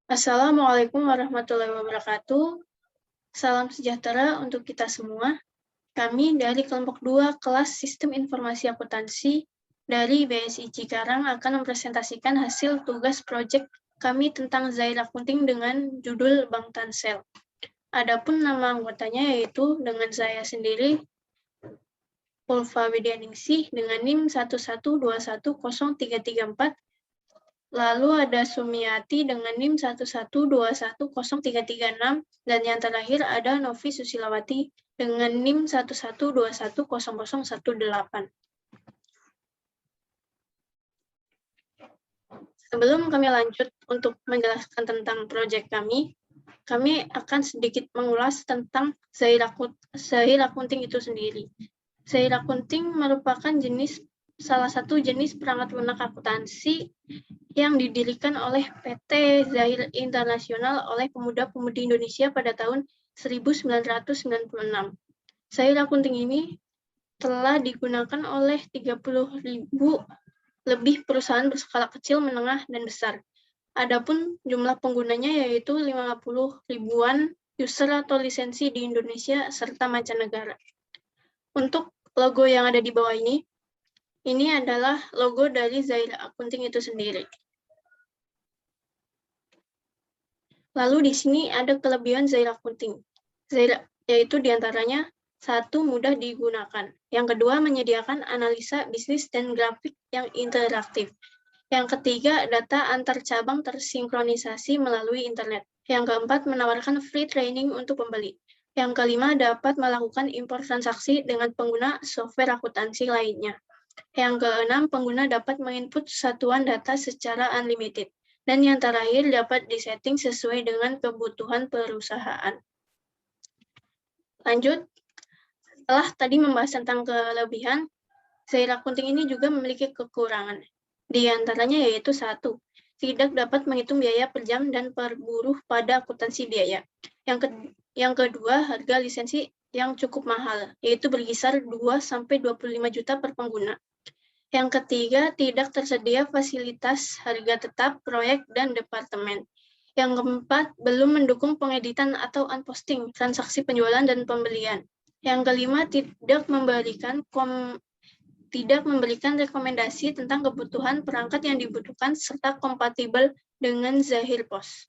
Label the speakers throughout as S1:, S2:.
S1: Assalamualaikum warahmatullahi wabarakatuh. Salam sejahtera untuk kita semua. Kami dari kelompok 2 kelas Sistem Informasi Akuntansi dari BSI Cikarang akan mempresentasikan hasil tugas proyek kami tentang Zair Accounting dengan judul Bank Tansel. Adapun nama anggotanya yaitu dengan saya sendiri, Ulfa Widianingsih dengan NIM 112103334. Lalu ada Sumiati dengan NIM 112103336, dan yang terakhir ada Novi Susilawati dengan NIM 112100018. Sebelum kami lanjut untuk menjelaskan tentang proyek kami akan sedikit mengulas tentang Zair Accounting itu sendiri. Zair Accounting merupakan salah satu jenis perangkat lunak akuntansi yang didirikan oleh PT Zair Internasional oleh pemuda-pemudi Indonesia pada tahun 1996. Zair Accounting ini telah digunakan oleh 30.000 lebih perusahaan berskala kecil, menengah, dan besar. Adapun jumlah penggunanya yaitu 50 ribuan user atau lisensi di Indonesia serta mancanegara. Untuk logo yang ada di bawah ini adalah logo dari Zair Accounting itu sendiri. Lalu di sini ada kelebihan Zair Accounting, yaitu diantaranya: 1. Mudah digunakan. Yang kedua, menyediakan analisa bisnis dan grafik yang interaktif. Yang ketiga, data antar cabang tersinkronisasi melalui internet. Yang keempat, menawarkan free training untuk pembeli. Yang kelima, dapat melakukan impor transaksi dengan pengguna software akuntansi lainnya. Yang keenam, pengguna dapat menginput satuan data secara unlimited. Dan yang terakhir, dapat disetting sesuai dengan kebutuhan perusahaan. Lanjut, setelah tadi membahas tentang kelebihan, Zair Accounting ini juga memiliki kekurangan. Di antaranya yaitu 1. Tidak dapat menghitung biaya per jam dan per buruh pada akuntansi biaya. Yang kedua, harga lisensi yang cukup mahal, yaitu berkisar 2-25 juta per pengguna. Yang ketiga, tidak tersedia fasilitas harga tetap, proyek, dan departemen. Yang keempat, belum mendukung pengeditan atau unposting transaksi penjualan dan pembelian. Yang kelima, tidak memberikan rekomendasi tentang kebutuhan perangkat yang dibutuhkan serta kompatibel dengan Zahir POS.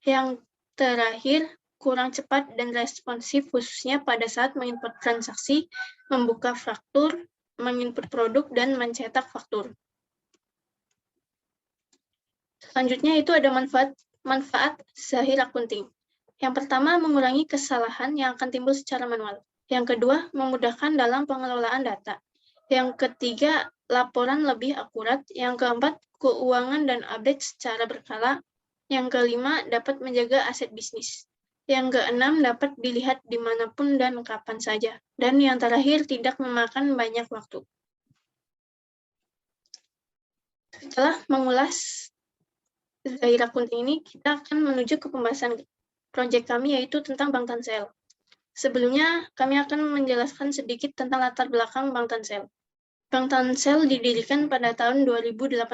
S1: Yang terakhir, kurang cepat dan responsif khususnya pada saat menginput transaksi, membuka faktur, menginput produk, dan mencetak faktur. Selanjutnya itu ada manfaat Zahir Accounting. Yang pertama, mengurangi kesalahan yang akan timbul secara manual. Yang kedua, memudahkan dalam pengelolaan data. Yang ketiga, laporan lebih akurat. Yang keempat, keuangan dan update secara berkala. Yang kelima, dapat menjaga aset bisnis. Yang keenam, dapat dilihat dimanapun dan kapan saja. Dan yang terakhir, tidak memakan banyak waktu. Setelah mengulas Zair Accounting ini, kita akan menuju ke pembahasan proyek kami, yaitu tentang Bank Tansel. Sebelumnya, kami akan menjelaskan sedikit tentang latar belakang Bank Tansel. Bank Tansel didirikan pada tahun 2018.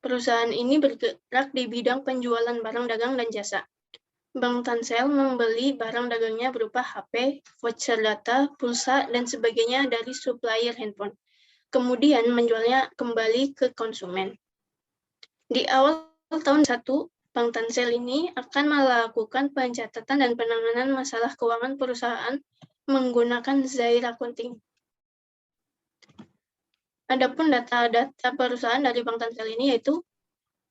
S1: Perusahaan ini bergerak di bidang penjualan barang dagang dan jasa. Bank Tansel membeli barang dagangnya berupa HP, voucher data, pulsa, dan sebagainya dari supplier handphone. Kemudian menjualnya kembali ke konsumen. Di awal tahun 1, Bank Tansel ini akan melakukan pencatatan dan penanganan masalah keuangan perusahaan menggunakan Zair Accounting. Adapun data-data perusahaan dari Bank Tansel ini yaitu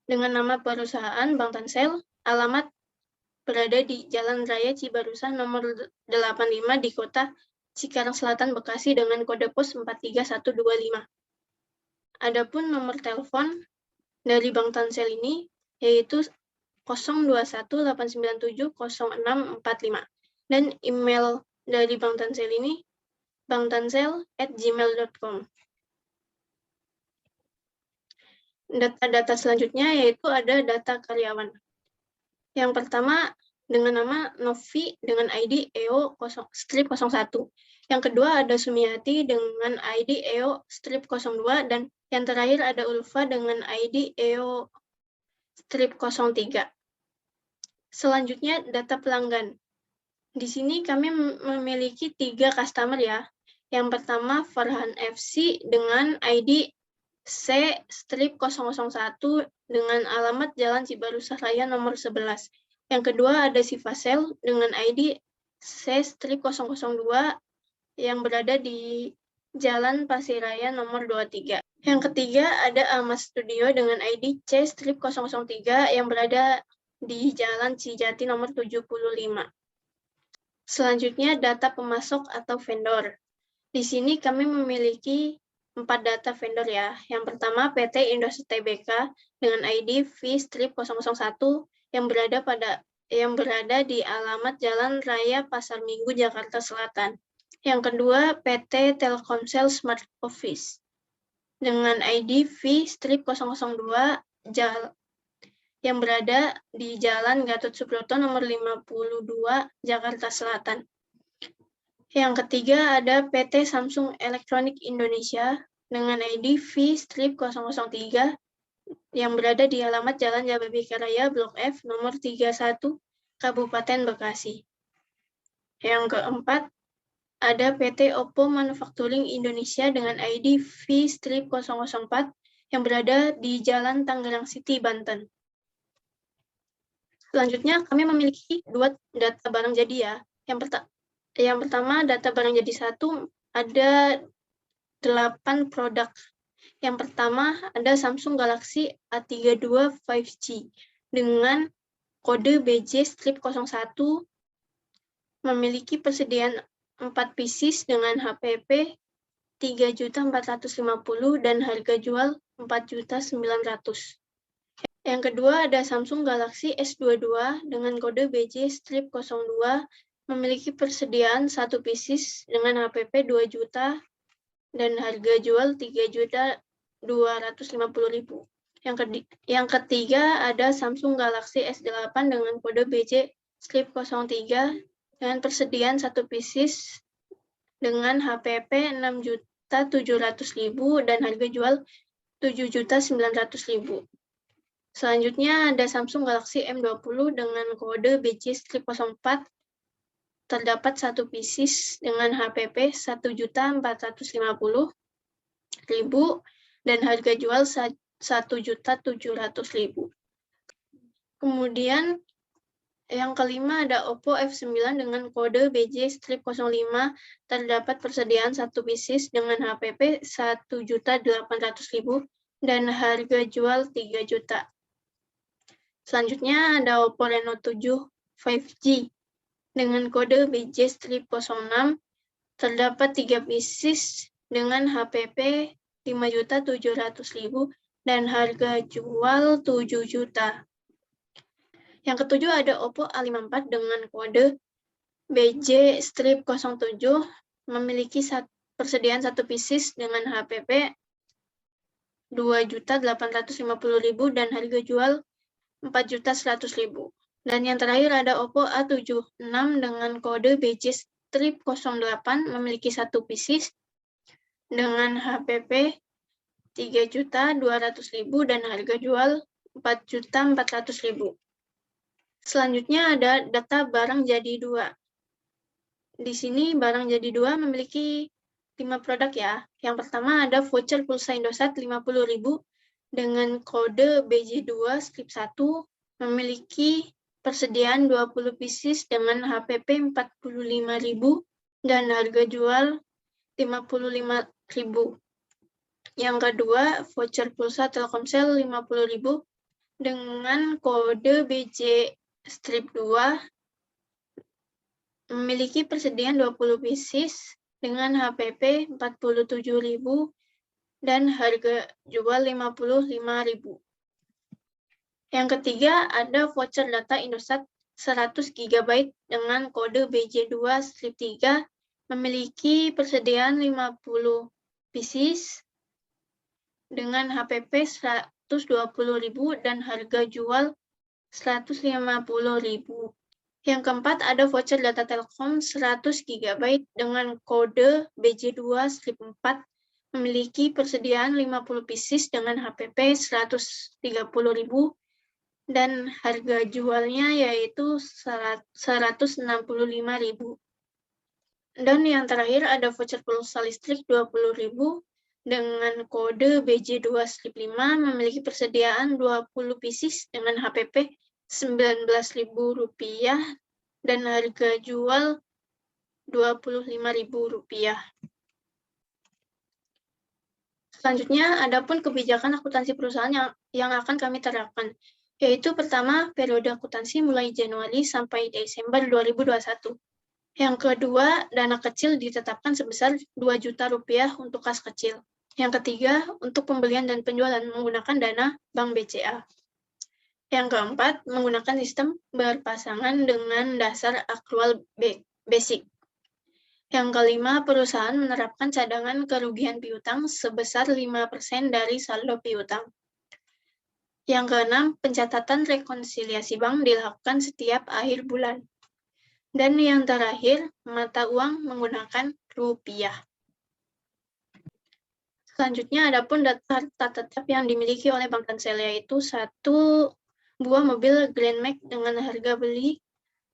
S1: dengan nama perusahaan Bank Tansel, alamat berada di Jalan Raya Cibarusa nomor 85 di Kota Cikarang Selatan, Bekasi dengan kode pos 43125. Adapun nomor telepon dari Bank Tansel ini yaitu 0218970645, dan email dari Bank Tansel ini banktansel@gmail.com. Data-data selanjutnya yaitu ada data karyawan. Yang pertama dengan nama Novi dengan ID EO-01. Yang kedua ada Sumiati dengan ID EO-02, dan yang terakhir ada Ulfa dengan ID EO-03. Selanjutnya, data pelanggan. Di sini kami memiliki 3 customer ya. Yang pertama, Farhan FC dengan ID C-001 dengan alamat Jalan Cibarusah Raya nomor 11. Yang kedua, ada Sivasel dengan ID C-002 yang berada di Jalan Pasiraya nomor 23. Yang ketiga, ada Alma Studio dengan ID C-003 yang berada di Jalan Cijati nomor 75. Selanjutnya, data pemasok atau vendor. Di sini kami memiliki 4 data vendor ya. Yang pertama, PT Indosat Tbk dengan ID V-001 yang berada di alamat Jalan Raya Pasar Minggu, Jakarta Selatan. Yang kedua, PT Telkomsel Smart Office dengan ID V-002 yang berada di Jalan Gatot Subroto nomor 52, Jakarta Selatan. Yang ketiga ada PT Samsung Electronic Indonesia dengan ID V-003 yang berada di alamat Jalan Jababeka Raya Blok F nomor 31, Kabupaten Bekasi. Yang keempat ada PT Oppo Manufacturing Indonesia dengan ID V-004 yang berada di Jalan Tangerang City, Banten. Selanjutnya, kami memiliki 2 data barang jadi ya. Yang pertama, data barang jadi 1, ada 8 produk. Yang pertama, ada Samsung Galaxy A32 5G dengan kode BJ-01, memiliki persediaan 4 pieces dengan HPP 3.450.000 dan harga jual 4.900.000. Yang kedua ada Samsung Galaxy S22 dengan kode BJ-02 memiliki persediaan 1 pieces dengan HPP 2 juta dan harga jual 3.250.000. Yang ketiga ada Samsung Galaxy S8 dengan kode BJ-03 dengan persediaan 1 pieces dengan HPP 6.700.000 dan harga jual 7.900.000. Selanjutnya ada Samsung Galaxy M20 dengan kode BJ-04, terdapat 1 pieces dengan HPP 1.450.000 dan harga jual 1.700.000. Kemudian yang kelima ada Oppo F9 dengan kode BJ-05, terdapat persediaan 1 pieces dengan HPP 1.800.000 dan harga jual 3 juta. Selanjutnya ada Oppo Reno 7 5G dengan kode BJ-06, terdapat 3 pieces dengan HPP 5.700.000 dan harga jual 7 juta. Yang ketujuh ada Oppo A54 dengan kode BJ-07, memiliki persediaan 1 pieces dengan HPP 2.850.000 dan harga jual 4.100.000. Dan yang terakhir ada Oppo A76 dengan kode BJ-08 memiliki 1 pieces dengan HPP 3.200.000 dan harga jual 4.400.000. Selanjutnya ada data barang jadi 2. Di sini barang jadi 2 memiliki 5 produk ya. Yang pertama ada voucher pulsa Indosat 50.000 dengan kode BJ2-1 memiliki persediaan 20 pieces dengan HPP 45.000 dan harga jual 55.000. Yang kedua, voucher pulsa Telkomsel 50.000 dengan kode BJ-2 memiliki persediaan 20 pieces dengan HPP 47.000 dan harga jual 55.000. Yang ketiga ada voucher data Indosat 100 GB dengan kode BJ2-3 memiliki persediaan 50 pieces dengan HPP 120.000 dan harga jual 150.000. Yang keempat ada voucher data Telkom 100 GB dengan kode BJ2-4 memiliki persediaan 50 pieces dengan HPP 130.000 dan harga jualnya yaitu 165.000. Dan yang terakhir ada voucher pulsa listrik 20.000 dengan kode BJ2-5 memiliki persediaan 20 pieces dengan HPP Rp19.000 dan harga jual Rp25.000. Selanjutnya, adapun kebijakan akuntansi perusahaan yang akan kami terapkan, yaitu pertama, periode akuntansi mulai Januari sampai Desember 2021. Yang kedua, dana kecil ditetapkan sebesar Rp2 juta untuk kas kecil. Yang ketiga, untuk pembelian dan penjualan menggunakan dana Bank BCA. Yang keempat, menggunakan sistem berpasangan dengan dasar akrual basic. Yang kelima, perusahaan menerapkan cadangan kerugian piutang sebesar 5% dari saldo piutang. Yang keenam, pencatatan rekonsiliasi bank dilakukan setiap akhir bulan. Dan yang terakhir, mata uang menggunakan rupiah. Selanjutnya, adapun daftar tetap yang dimiliki oleh Bank Tansel yaitu 1 buah mobil Grand Max dengan harga beli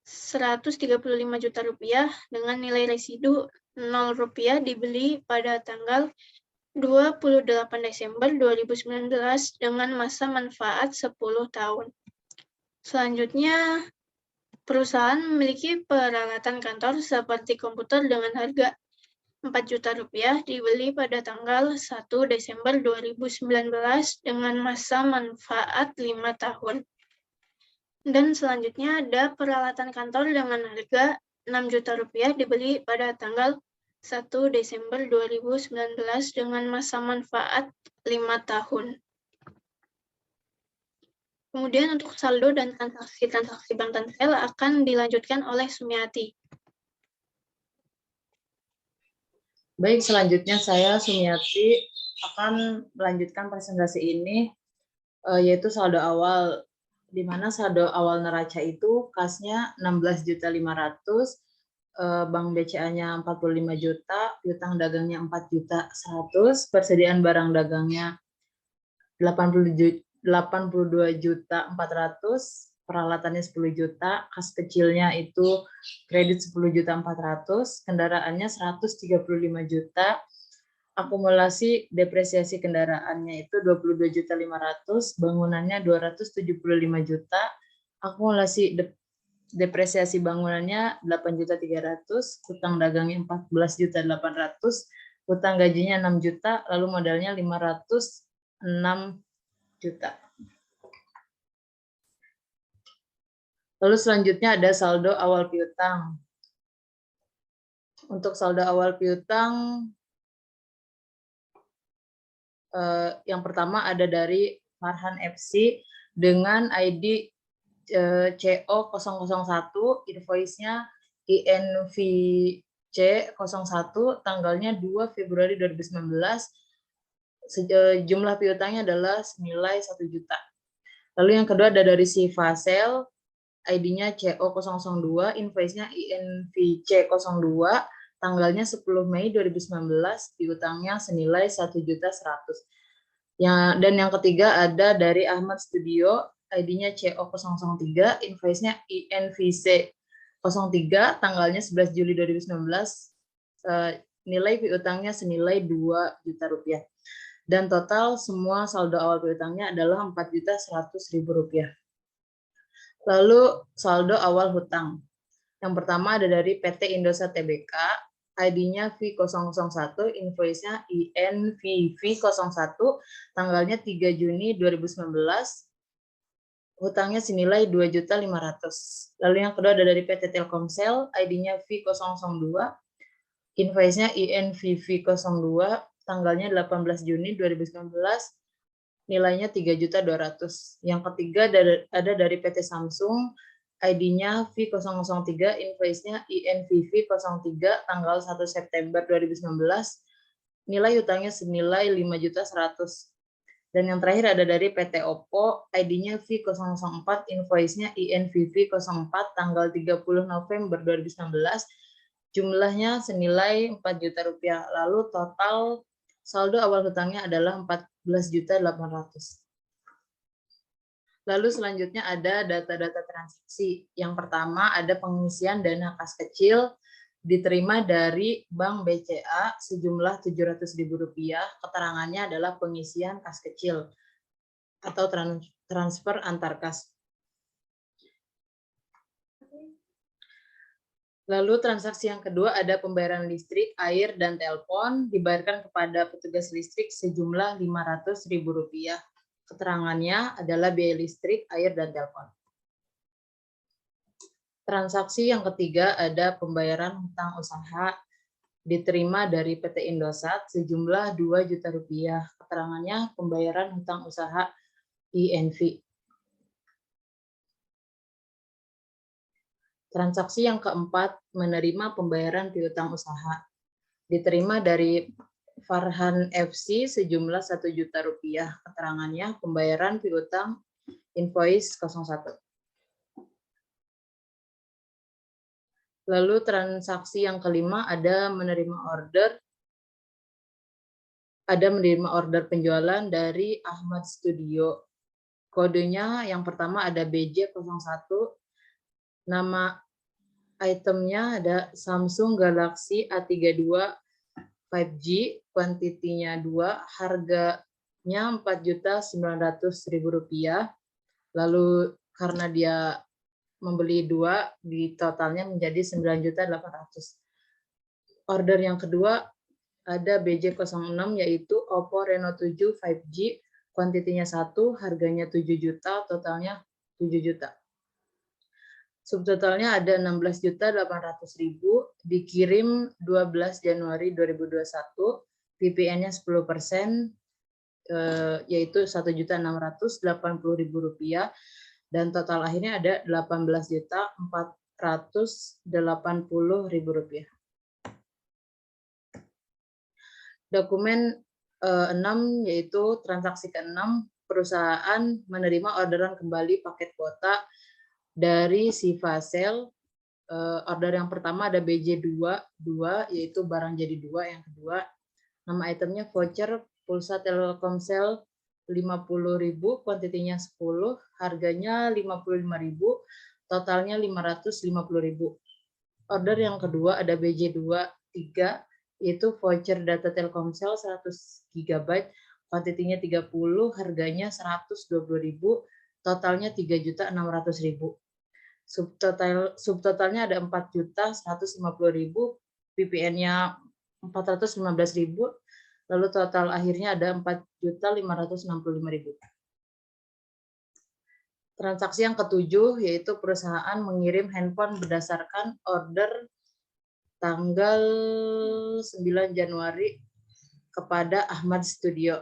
S1: Rp135 juta dengan nilai residu Rp0 dibeli pada tanggal 28 Desember 2019 dengan masa manfaat 10 tahun. Selanjutnya, perusahaan memiliki peralatan kantor seperti komputer dengan harga Rp4 juta dibeli pada tanggal 1 Desember 2019 dengan masa manfaat 5 tahun. Dan selanjutnya ada peralatan kantor dengan harga Rp6 juta dibeli pada tanggal 1 Desember 2019 dengan masa manfaat 5 tahun. Kemudian untuk saldo dan transaksi-transaksi Bank Tansel akan dilanjutkan oleh Sumiati.
S2: Baik, selanjutnya saya Sumiati akan melanjutkan presentasi ini, yaitu saldo awal, di mana saldo awal neraca itu kasnya 16.500.000, Bank BCA-nya 45 juta, piutang dagangnya 4.100.000, persediaan barang dagangnya 82.400.000, peralatannya 10 juta, kas kecilnya itu kredit 10.400.000, kendaraannya 135 juta, akumulasi depresiasi kendaraannya itu 22.500.000, bangunannya 275 juta, akumulasi depresiasi bangunannya 8.300.000, hutang dagangnya 14.800.000, hutang gajinya 6 juta, lalu modalnya 506 juta. Lalu selanjutnya ada saldo awal piutang. Untuk saldo awal piutang, yang pertama ada dari Farhan FC dengan ID CO001, invoice-nya INVC01, tanggalnya 2 Februari 2019, jumlah piutangnya adalah senilai 1 juta. Lalu yang kedua ada dari si Fasel, ID-nya CO002, invoice-nya INVC02, tanggalnya 10 Mei 2019, piutangnya senilai 1.100.000. Dan yang ketiga ada dari Ahmad Studio, ID-nya CO003, invoice-nya INVC03, tanggalnya 11 Juli 2019, nilai piutangnya senilai 2 juta rupiah. Dan total semua saldo awal piutangnya adalah Rp4.100.000. Lalu saldo awal hutang. Yang pertama ada dari PT Indosat Tbk, ID-nya V001, invoice-nya INVV01, tanggalnya 3 Juni 2019, hutangnya senilai 2.500.000. Lalu yang kedua ada dari PT Telkomsel, ID-nya V002, invoice-nya INVV02, tanggalnya 18 Juni 2019, nilainya 3.200.000. Yang ketiga ada dari PT Samsung, ID-nya V003, invoice-nya INVV03, tanggal 1 September 2019, nilai hutangnya senilai 5.100.000. Dan yang terakhir ada dari PT Oppo, ID-nya V004, invoice-nya INVV04, tanggal 30 November 2019, jumlahnya senilai 4 juta rupiah. Lalu total saldo awal hutangnya adalah 14.800.000. Lalu selanjutnya ada data-data transaksi. Yang pertama ada pengisian dana kas kecil diterima dari Bank BCA sejumlah Rp700.000. Keterangannya adalah pengisian kas kecil atau transfer antar kas. Lalu transaksi yang kedua ada pembayaran listrik, air, dan telepon dibayarkan kepada petugas listrik sejumlah Rp500.000. Keterangannya adalah biaya listrik, air, dan telepon. Transaksi yang ketiga ada pembayaran hutang usaha diterima dari PT Indosat sejumlah Rp2 juta. Keterangannya pembayaran hutang usaha INV. Transaksi yang keempat menerima pembayaran piutang usaha diterima dari Farhan FC sejumlah Rp1 juta. Keterangannya pembayaran piutang invoice 01. Lalu transaksi yang kelima ada menerima order penjualan dari Ahmad Studio. Kodenya yang pertama ada BJ01. Nama itemnya ada Samsung Galaxy A32 5G, kuantitinya 2, harganya Rp4.900.000. Lalu karena dia membeli 2, di totalnya menjadi Rp9.800.000. Order yang kedua ada BJ06 yaitu Oppo Reno 7 5G, kuantitinya 1, harganya 7 juta, totalnya 7 juta. Subtotalnya ada Rp16.800.000, dikirim 12 Januari 2021, PPN-nya 10%, yaitu Rp1.680.000, dan total akhirnya ada Rp18.480.000. Dokumen 6 yaitu transaksi ke-6, perusahaan menerima orderan kembali paket kuota dari Sivasel. Order yang pertama ada BJ2, yaitu barang jadi 2. Yang kedua, nama itemnya voucher pulsa Telkomsel 50.000, kuantitinya 10, harganya 55.000, totalnya 550.000. Order yang kedua ada BJ23, yaitu voucher data Telkomsel 100 GB, kuantitinya 30, harganya 120.000, totalnya 3.600.000. Subtotalnya ada 4.150.000, PPN-nya 415.000, lalu total akhirnya ada 4.565.000. Transaksi yang ketujuh yaitu perusahaan mengirim handphone berdasarkan order tanggal 9 Januari kepada Ahmad Studio.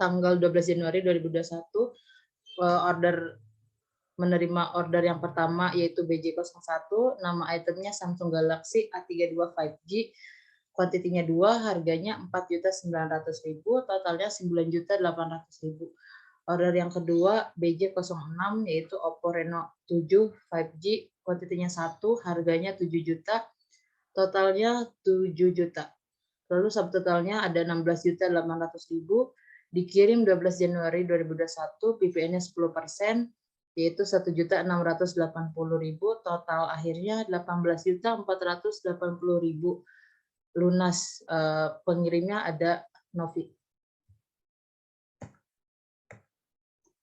S2: Tanggal 12 Januari 2021, menerima order yang pertama yaitu BJ01, nama itemnya Samsung Galaxy A32 5G, kuantitinya 2, harganya Rp4.900.000, totalnya Rp9.800.000. Order yang kedua BJ06 yaitu Oppo Reno 7 5G, kuantitinya 1, harganya 7 juta, totalnya 7 juta. Lalu subtotalnya ada Rp16.800.000, dikirim 12 Januari 2021, PPN-nya 10%, yaitu Rp1.680.000, total akhirnya Rp18.480.000. Lunas, pengirimnya ada Novi.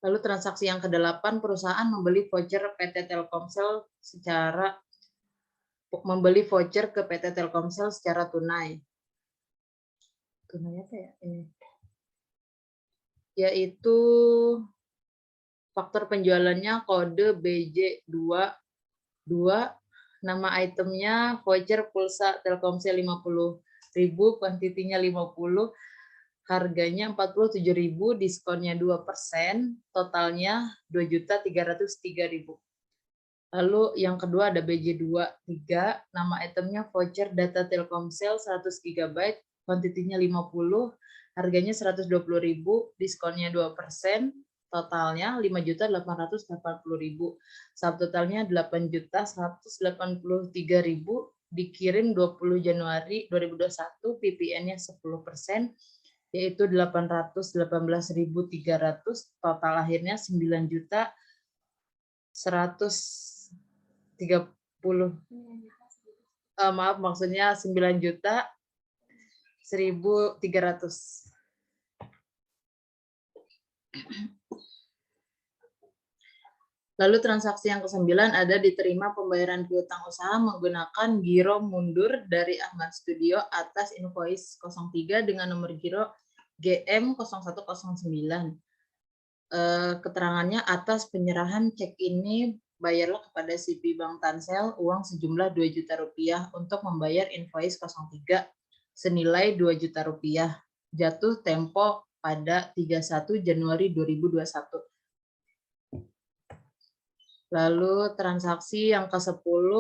S2: Lalu transaksi yang ke-8, perusahaan membeli voucher PT Telkomsel ke PT Telkomsel secara tunai. Tunai apa ya? Yaitu faktor penjualannya kode BJ22, nama itemnya voucher pulsa Telkomsel 50.000, kuantitinya 50, harganya 47.000, diskonnya 2%, totalnya 2.303.000. Lalu yang kedua ada BJ23, nama itemnya voucher data Telkomsel 100 GB, kuantitinya 50, harganya 120.000, diskonnya 2%, totalnya 5.880.000. Subtotalnya 8.183.000, dikirim 20 Januari 2021, PPN-nya 10%, yaitu 818.300, total akhirnya 9.130, maaf maksudnya 9.1.300. Lalu transaksi yang ke-9 ada diterima pembayaran piutang usaha menggunakan giro mundur dari Ahmad Studio atas invoice 03 dengan nomor giro GM0109. Keterangannya atas penyerahan cek ini bayarlah kepada CP Bank Tansel uang sejumlah 2 juta rupiah untuk membayar invoice 03 senilai 2 juta rupiah. Jatuh tempo pada 31 Januari 2021. Lalu transaksi yang ke-10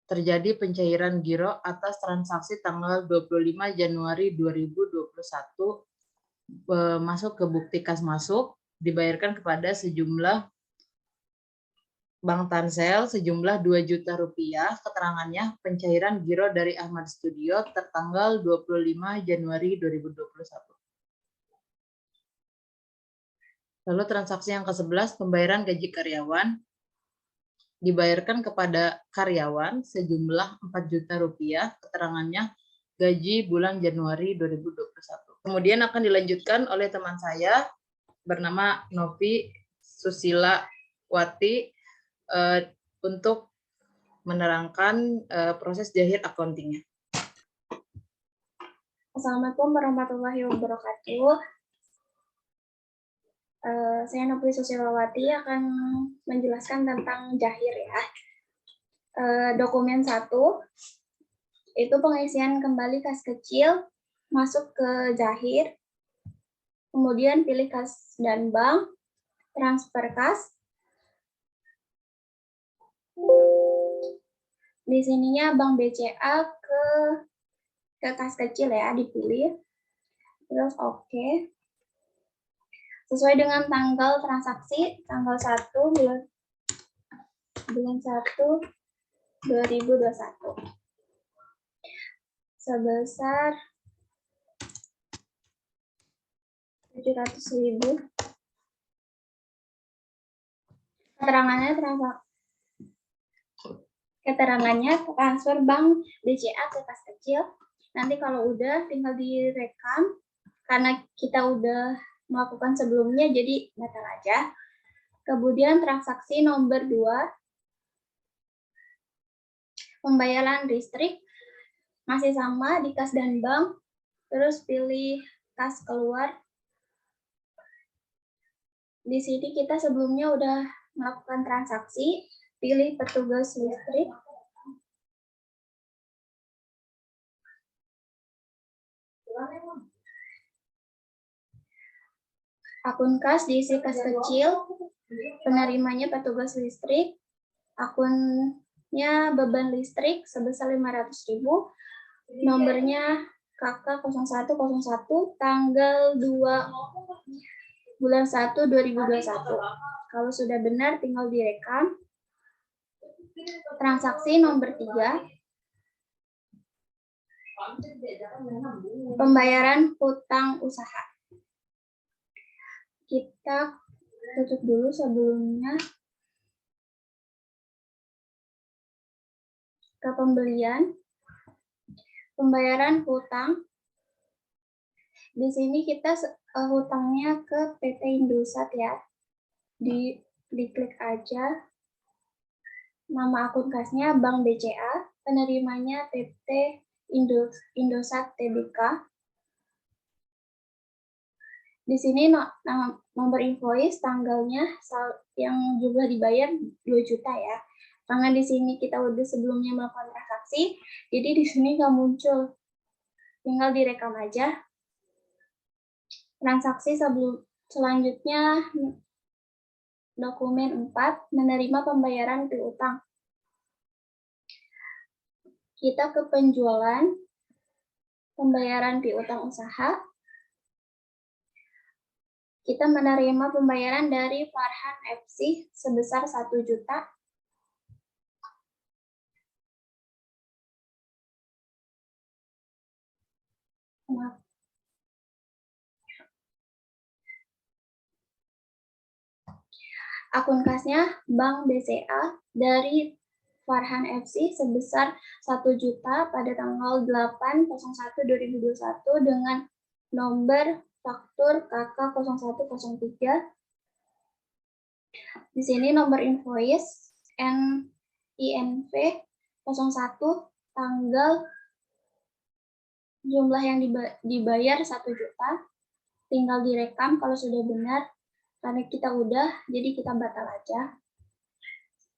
S2: terjadi pencairan giro atas transaksi tanggal 25 Januari 2021 masuk ke bukti kas masuk, dibayarkan kepada sejumlah Bank Tansel sejumlah 2 juta rupiah. Keterangannya pencairan giro dari Ahmad Studio tertanggal 25 Januari 2021. Lalu transaksi yang ke-11 pembayaran gaji karyawan, dibayarkan kepada karyawan sejumlah 4 juta rupiah, keterangannya gaji bulan Januari 2021. Kemudian akan dilanjutkan oleh teman saya bernama Novi Susila Wati untuk menerangkan proses jahit accounting-nya.
S3: Assalamualaikum warahmatullahi wabarakatuh. Saya Novi Susilawati akan menjelaskan tentang jahir ya. Dokumen 1 itu pengisian kembali kas kecil masuk ke jahir, kemudian pilih kas dan bank, transfer kas. Di sininya bank BCA ke kas kecil ya dipilih, terus oke. Sesuai dengan tanggal transaksi, tanggal 1 bulan 1 2021. Sebesar 700.000. Keterangannya transfer bank BCA ke kas kecil. Nanti kalau udah tinggal direkam, karena kita udah melakukan sebelumnya jadi batal aja. Kemudian transaksi nomor 2, pembayaran listrik masih sama di kas dan bank, terus pilih kas keluar. Di sini kita sebelumnya udah melakukan transaksi, pilih petugas listrik. Akun kas diisi kas kecil, penerimanya petugas listrik, akunnya beban listrik sebesar 500.000, nomornya KK0101, tanggal 2 bulan 1 2021. Kalau sudah benar tinggal direkam. Transaksi nomor 3, pembayaran hutang usaha. Kita tutup dulu sebelumnya. Ke pembelian, pembayaran hutang. Di sini kita hutangnya ke PT Indosat ya. Diklik aja. Nama akun kasnya Bank BCA, penerimanya PT Indosat Tbk. Di sini nomor invoice, tanggalnya yang jumlah dibayar 2 juta ya. Karena di sini kita udah sebelumnya melakukan transaksi, jadi di sini nggak muncul. Tinggal direkam aja. Transaksi selanjutnya dokumen 4, menerima pembayaran piutang. Kita ke penjualan, pembayaran piutang usaha. Kita menerima pembayaran dari Farhan FC sebesar 1 juta. Akun kasnya Bank BCA dari Farhan FC sebesar 1 juta pada tanggal 8/01/2021 dengan nomor faktur KK0103. Di sini nomor invoice NINV 01 tanggal jumlah yang dibayar 1 juta. Tinggal direkam kalau sudah benar. Karena kita udah, jadi kita batal aja.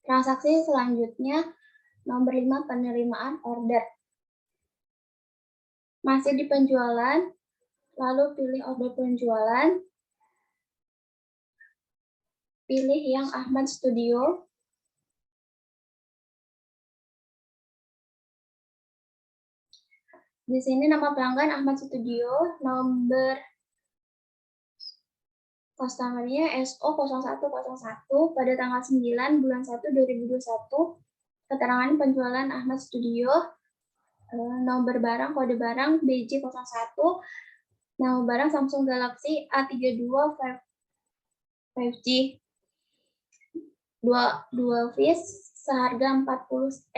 S3: Transaksi selanjutnya nomor 5 penerimaan order. Masih di penjualan, lalu pilih order penjualan. Pilih yang Ahmad Studio. Di sini nama pelanggan Ahmad Studio, nomor customer-nya SO0101 pada tanggal 9 bulan 1 2021. Keterangan penjualan Ahmad Studio, nomor barang, kode barang BJ01, nama barang Samsung Galaxy A32 5G. Dual face seharga 4.900.000,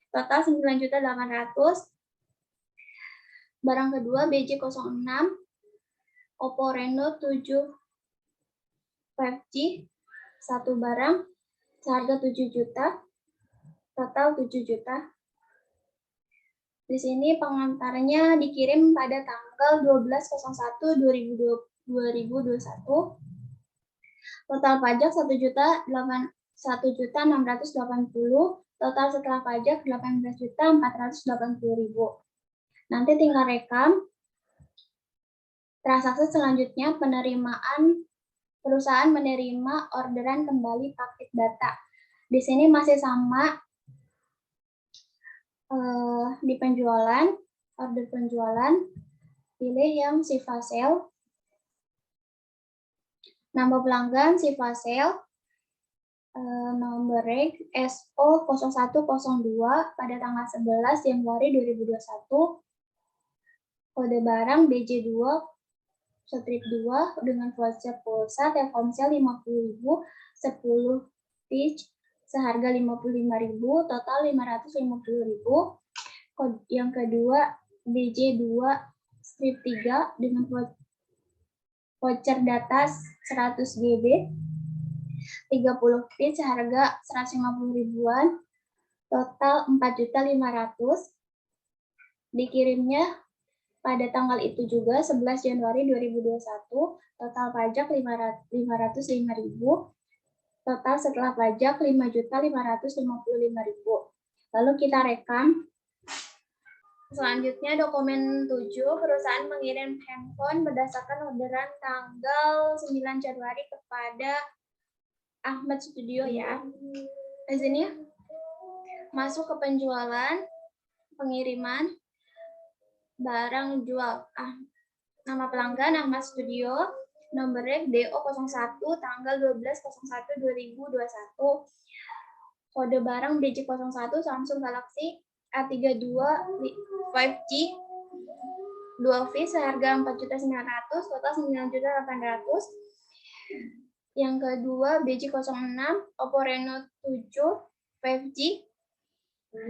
S3: total 9.800.000. Barang kedua BJ06 Oppo Reno 7 5G, satu barang seharga 7 juta, total 7 juta. Di sini pengantarnya dikirim pada tanggal 12/01/2021. Total pajak 1.680.000, total setelah pajak 18.480.000. Nanti tinggal rekam. Transaksi selanjutnya penerimaan, perusahaan menerima orderan kembali paket data. Di sini masih sama di penjualan, order penjualan, pilih yang Siva Sale. Nama pelanggan Siva Sale, nomor reg SO0102 pada tanggal 11 Januari 2021. Kode barang BJ2 strip 2 dengan voucher pulsa Telkomsel 50.000, 10 pitch seharga 55.000, total 550.000. Yang kedua BJ2 strip 3 dengan voucher data 100 GB, 30 pitch seharga 150.000-an, total 4.500.000. Dikirimnya pada tanggal itu juga 11 Januari 2021, total pajak 505.000, total setelah pajak 5.555.000. Lalu kita rekam. Selanjutnya dokumen 7, perusahaan mengirim handphone berdasarkan orderan tanggal 9 Januari kepada Ahmad Studio ya. Di sini masuk ke penjualan, pengiriman, barang jual. Nama pelanggan Ahmad Studio, nomor reg DO01 tanggal 12/01/2021. Kode barang BJ01 Samsung Galaxy A32 5G, dual face seharga 4.900.000, total 9.800.000. Yang kedua BJ06 Oppo Reno 7 5G,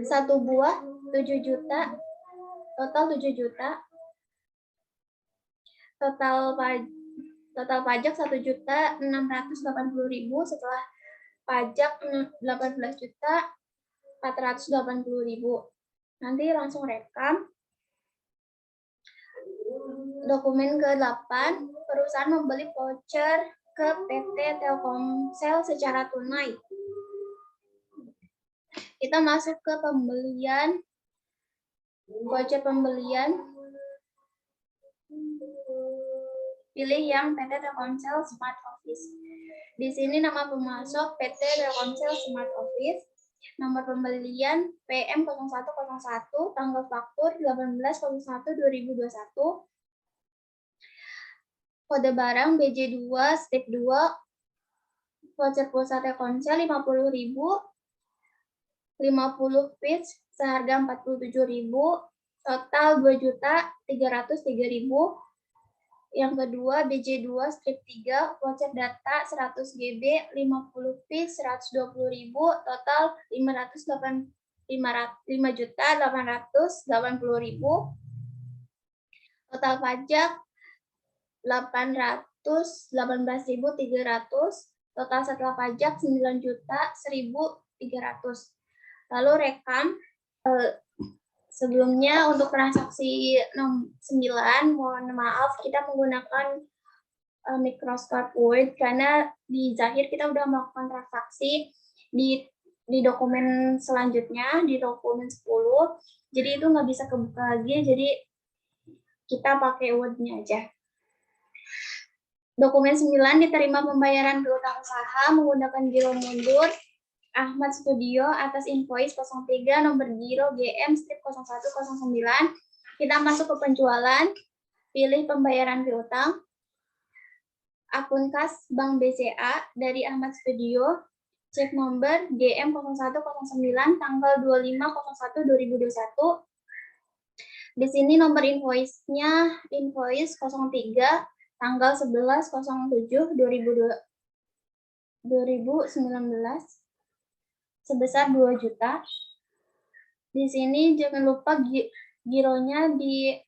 S3: satu buah 7 juta, total 7 juta. Total pajak 1.680.000, setelah pajak 18.480.000. Nanti langsung rekam. Dokumen ke-8, perusahaan membeli voucher ke PT Telkomsel secara tunai. Kita masuk ke pembelian, voucher pembelian. Pilih yang PT Telkomsel Smart Office. Di sini nama pemasok PT Telkomsel Smart Office. Nomor pembelian PM0101, tanggal faktur 18/01/2021. Kode barang BJ2 strip 2, voucher pulsa Telkomsel 50.000, 50 pitch seharga 47.000, total 2.303.000. Yang kedua, BJ2 strip 3, voucher data 100 GB, 50 piece, 120.000, total 5.880.000. Total pajak 818.300, total setelah pajak 9.100.300. Lalu rekam sebelumnya untuk transaksi 9, mohon maaf kita menggunakan Microsoft Word karena di Zahir kita udah melakukan transaksi di dokumen selanjutnya, di dokumen 10. Jadi itu nggak bisa kebuka lagi, jadi kita pakai Word-nya aja. Dokumen 9 diterima pembayaran piutang usaha menggunakan giro mundur Ahmad Studio atas invoice 03 nomor giro GM strip 0109. Kita masuk ke penjualan, pilih pembayaran piutang, akun kas Bank BCA dari Ahmad Studio, cek nomor GM 0109 tanggal 25/01/2021. Di sini nomor invoice-nya invoice 03 tanggal 11/07/2019 sebesar 2 juta. Di sini jangan lupa gironya di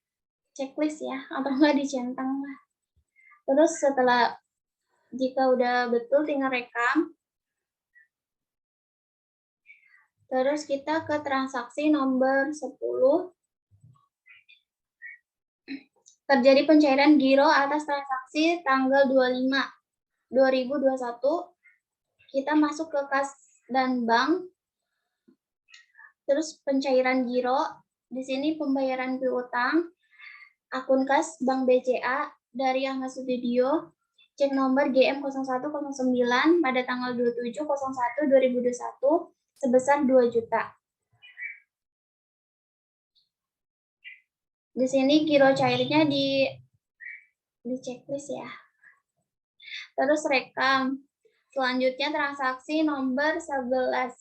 S3: checklist ya, atau enggak dicentang lah. Terus setelah jika udah betul tinggal rekam. Terus kita ke transaksi nomor 10. Terjadi pencairan giro atas transaksi tanggal 25/2021. Kita masuk ke kas dan bank. Terus pencairan giro, di sini pembayaran piutang, akun kas Bank BCA dari Ahmad Studio, cek nomor GM 0109 pada tanggal 27/01/2021 sebesar 2 juta. Di sini giro cairnya di checklist ya. Terus rekam. Selanjutnya transaksi nomor 11.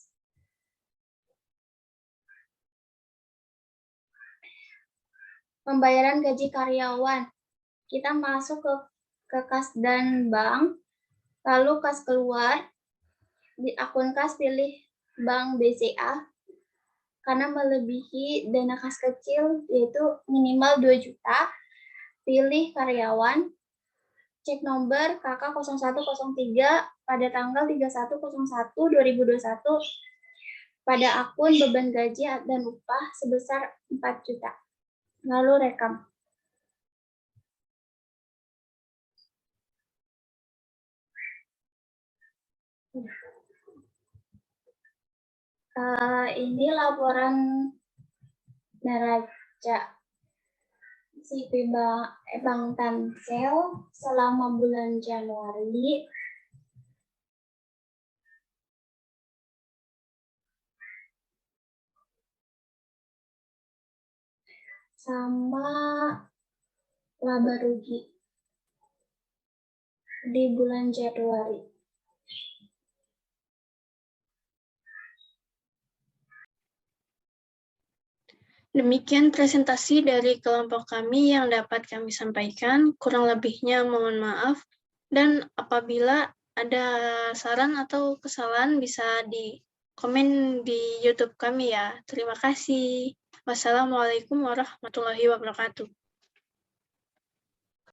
S3: Pembayaran gaji karyawan. Kita masuk ke kas dan bank, lalu kas keluar, di akun kas pilih Bank BCA, karena melebihi dana kas kecil yaitu minimal 2 juta, pilih karyawan, cek nomor KK 0103 pada tanggal 31/01/2021 pada akun beban gaji dan upah sebesar 4 juta. Lalu rekam. Ini laporan neraca CP Bank Tangsel selama bulan Januari. Sama laba rugi di bulan Januari.
S1: Demikian presentasi dari kelompok kami yang dapat kami sampaikan. Kurang lebihnya mohon maaf. Dan apabila ada saran atau kesalahan bisa di komen di YouTube kami ya. Terima kasih. Wassalamualaikum warahmatullahi wabarakatuh.